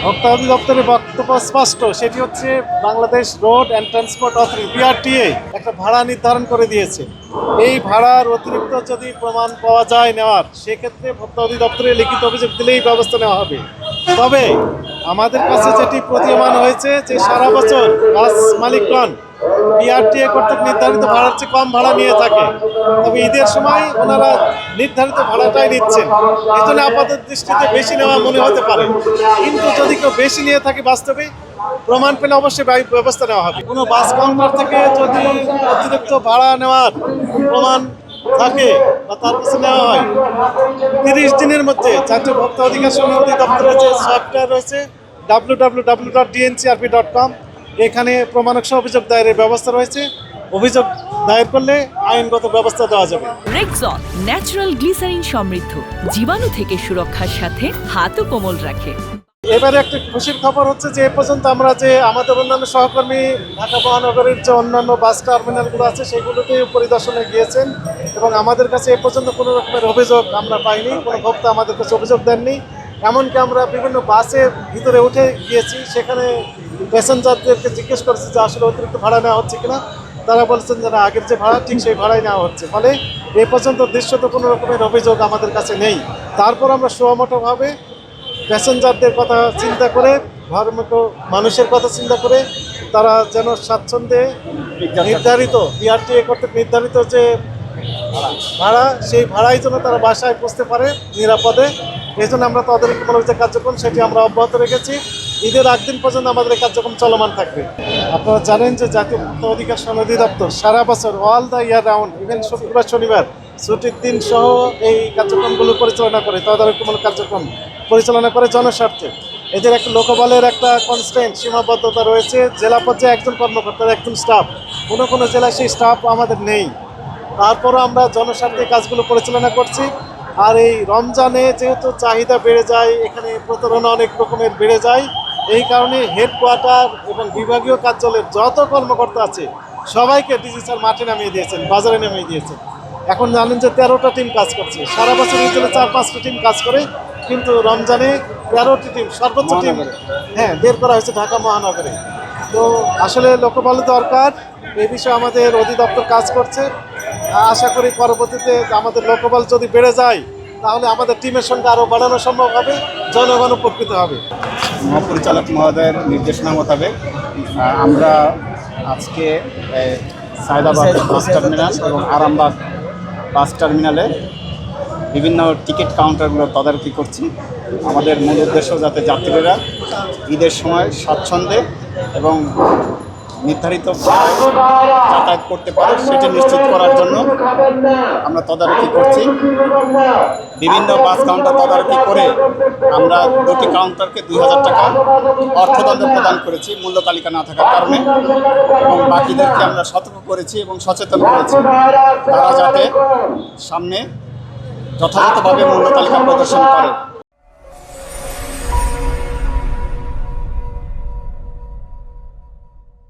ভোক্তা অধিদপ্তরের বক্তব্য স্পষ্ট, সেটি হচ্ছে Bangladesh road and transport authority BRTA একটা ভাড়া নির্ধারণ করে দিয়েছে। এই ভাড়ার অতিরিক্ত যদি প্রমাণ পাওয়া যায় নেওয়ার, সেক্ষেত্রে ভোক্তা অধিদপ্তরে লিখিত অভিযোগ দিলেই ব্যবস্থা নেওয়া হবে। তবে আমাদের কাছে যেটি প্রতীয়মান হয়েছে যে সারা বছর বাস মালিকগণ বিআরটিএ কর্তৃক নির্ধারিত ভাড়ার চেয়ে কম ভাড়া নিয়ে থাকে, তবে ঈদের সময় ওনারা নির্ধারিত ভাড়াটাই নিচ্ছেন। এই জন্য আপাতত দৃষ্টিতে বেশি নেওয়া মনে হতে পারে, কিন্তু যদি কেউ বেশি নিয়ে থাকে বাস্তবে প্রমাণ পেলে অবশ্যই ব্যবস্থা নেওয়া হবে। কোনো বাস কাউন্টার থেকে যদি অতিরিক্ত ভাড়া নেওয়ার প্রমাণ থাকে বা তার কাছে নেওয়া হয়, 30 দিনের মধ্যে জাতীয় ভোক্তা অধিকার অধিদপ্তরের যে সফটওয়্যার রয়েছে www.dncrp.com, এখানে প্রমাণক অভিযোগ দায়েরের ব্যবস্থা রয়েছে। অভিযোগ দায়ের করলে আইনগত ব্যবস্থা দেওয়া যাবে। রেক্সন ন্যাচারাল গ্লিসারিন সমৃদ্ধ, জীবাণু থেকে সুরক্ষার সাথে হাতও কোমল রাখে। এবারে একটা খুশির খবর হচ্ছে যে এ পর্যন্ত আমরা যে আমাদের অন্যান্য সহকর্মী ঢাকা মহানগরের যে অন্যান্য বাস টার্মিনালগুলো আছে সেগুলোতে পরিদর্শনে গিয়েছেন এবং আমাদের কাছে এ পর্যন্ত কোনো রকমের অভিযোগ আমরা পাইনি, কোনো ভোক্তা আমাদের কাছে অভিযোগ দেননি। এমনকি আমরা বিভিন্ন বাসের ভিতরে উঠে গিয়েছি, সেখানে প্যাসেঞ্জারদেরকে জিজ্ঞেস করেছি যে আসলে অতিরিক্ত ভাড়া নেওয়া হচ্ছে কিনা। তারা বলছেন যে না, আগের যে ভাড়া ঠিক সেই ভাড়াই নেওয়া হচ্ছে। ফলে এ পর্যন্ত দৃশ্যত কোনো রকমের অভিযোগ আমাদের কাছে নেই। তারপর আমরা সুমোটোভাবে প্যাসেঞ্জারদের কথা চিন্তা করে, ধর্মক মানুষের কথা চিন্তা করে তারা যেন স্বাচ্ছন্দ্যে নির্ধারিত বিআরটিএ কর্তৃক নির্ধারিত যে ভাড়া, সেই ভাড়াই যেন তারা বাসায় পৌঁছতে পারে নিরাপদে। এই জন্য আমরা তদারকিমূলক যে কার্যক্রম সেটি আমরা অব্যাহত রেখেছি। ঈদের আগদিন পর্যন্ত আমাদের এই কার্যক্রম চলমান থাকবে। আপনারা জানেন যে জাতীয় ভোক্তা অধিকার অধিদপ্তর সারা বছর all the year round, even শুক্রবার শনিবার ছুটির দিন সহ এই কার্যক্রমগুলো পরিচালনা করে, তদারকিমূলক কার্যক্রম পরিচালনা করে জনস্বার্থে। এদের একটা লোকবলের একটা কনস্ট্যান্ট সীমাবদ্ধতা রয়েছে। জেলা পর্যায়ে একজন কর্মকর্তার একজন স্টাফ, কোনো জেলায় সেই স্টাফ আমাদের নেই। তারপরও আমরা জনস্বার্থে কাজগুলো পরিচালনা করছি। আর এই রমজানে যেহেতু চাহিদা বেড়ে যায়, এখানে প্রতারণা অনেক রকমের বেড়ে যায়, এই কারণে হেডকোয়ার্টার এবং বিভাগীয় কার্যালয়ের যত কর্মকর্তা আছে সবাইকে ডিজিটাল মাঠে নামিয়ে দিয়েছেন, বাজারে নামিয়ে দিয়েছেন। এখন জানেন যে 13টা টিম কাজ করছে। সারা বছর ভিতরে 4-5টা টিম কাজ করে, কিন্তু রমজানে 13টি টিম, সর্বোচ্চ টিম বের করা হয়েছে ঢাকা মহানগরে। তো আসলে লোকবল দরকার, এই বিষয়ে আমাদের অধিদপ্তর কাজ করছে। আশা করি পরবর্তীতে আমাদের লোকবল যদি বেড়ে যায় তাহলে আমাদের টিমের সঙ্গে আরও বাড়ানো সম্ভব হবে, জনগণ উপকৃত হবে। মহাপরিচালক মহোদয়ের নির্দেশনা মোতাবেক আমরা আজকে সায়দাবাদ বাস টার্মিনাল এবং আরামবাগ বাস টার্মিনালে বিভিন্ন টিকিট কাউন্টারগুলো তদারকি করছি। আমাদের মূল উদ্দেশ্য যাতে যাত্রীরা ঈদের সময় স্বাচ্ছন্দ্যে এবং নির্ধারিত যাতায়াত করতে পারে সেটা নিশ্চিত করার জন্য আমরা তদারকি করছি। বিভিন্ন বাস কাউন্টার তদারকি করে আমরা দুটি কাউন্টারকে 2000 টাকা অর্থদণ্ড প্রদান করেছি মূল্য তালিকা না থাকার কারণে, এবং বাকিদেরকে আমরা সতর্ক করেছি এবং সচেতন করেছি তারা যাতে সামনে যথাযথভাবে মূল্য তালিকা প্রদর্শন করে।